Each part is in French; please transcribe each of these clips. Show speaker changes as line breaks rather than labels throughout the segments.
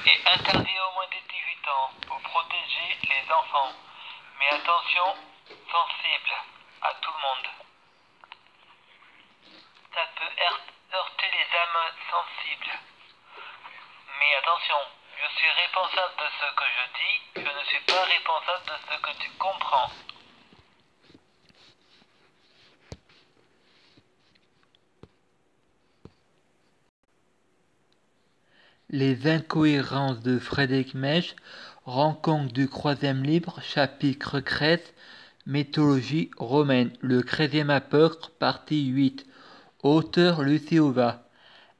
est interdit aux moins de 18 ans pour protéger les enfants. Mais attention, sensible à tout le monde. Ça peut heurter les âmes sensibles. Mais attention, je suis responsable de ce que je dis, je ne suis pas responsable de ce que tu comprends.
Les incohérences de Frédéric Mèche, rencontre du Troisième Livre, chapitre 13, mythologie romaine, le 13e apôtre, partie 8. Auteur Luciova.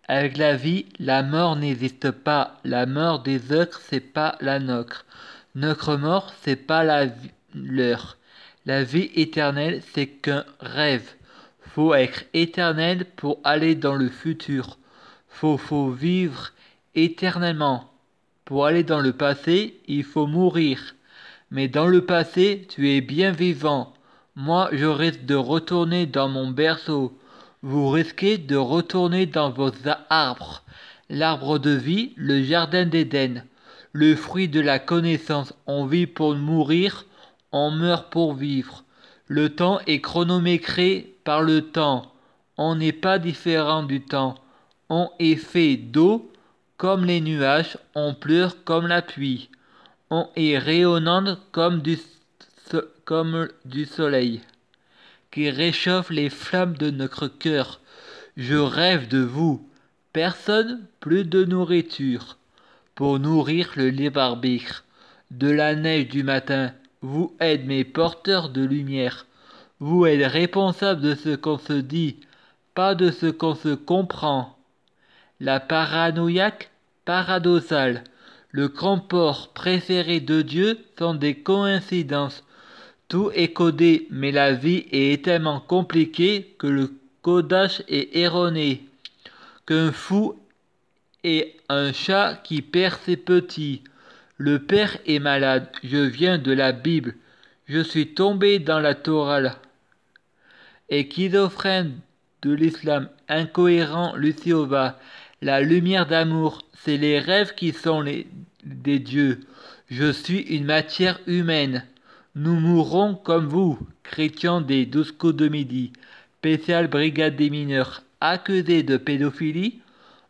Avec la vie, la mort n'existe pas. La mort des autres, c'est pas la nôtre. Notre mort, c'est pas leur. La vie éternelle, c'est qu'un rêve. Faut être éternel pour aller dans le futur. Faut vivre éternellement. Pour aller dans le passé, il faut mourir. Mais dans le passé, tu es bien vivant. Moi, je risque de retourner dans mon berceau. Vous risquez de retourner dans vos arbres. L'arbre de vie, le jardin d'Éden. Le fruit de la connaissance. On vit pour mourir, on meurt pour vivre. Le temps est chronométré par le temps. On n'est pas différent du temps. On est fait d'eau comme les nuages, on pleure comme la pluie. On est rayonnante comme du soleil, qui réchauffe les flammes de notre cœur. Je rêve de vous. Personne, plus de nourriture, pour nourrir le libre arbitre. De la neige du matin, vous êtes mes porteurs de lumière. Vous êtes responsables de ce qu'on se dit, pas de ce qu'on se comprend. La paranoïaque paradoxale, le grand-port préféré de Dieu sont des coïncidences. Tout est codé, mais la vie est tellement compliquée que le codage est erroné. Qu'un fou est un chat qui perd ses petits. Le père est malade, je viens de la Bible. Je suis tombé dans la Torah. Et schizophrène de l'islam, incohérent Luciova. La lumière d'amour, c'est les rêves qui sont des dieux. Je suis une matière humaine. Nous mourrons comme vous, chrétiens des 12 coups de midi. Spéciale brigade des mineurs, accusés de pédophilie.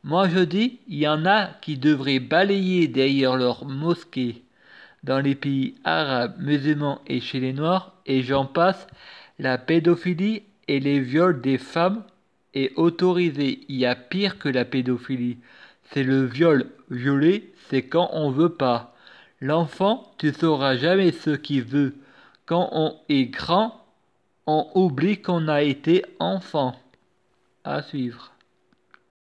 Moi je dis, il y en a qui devraient balayer derrière leur mosquée. Dans les pays arabes, musulmans et chez les noirs, et j'en passe, la pédophilie et les viols des femmes est autorisé. Il y a pire que la pédophilie. C'est le viol. Violer, c'est quand on veut pas. L'enfant, tu sauras jamais ce qu'il veut. Quand on est grand, on oublie qu'on a été enfant. À suivre.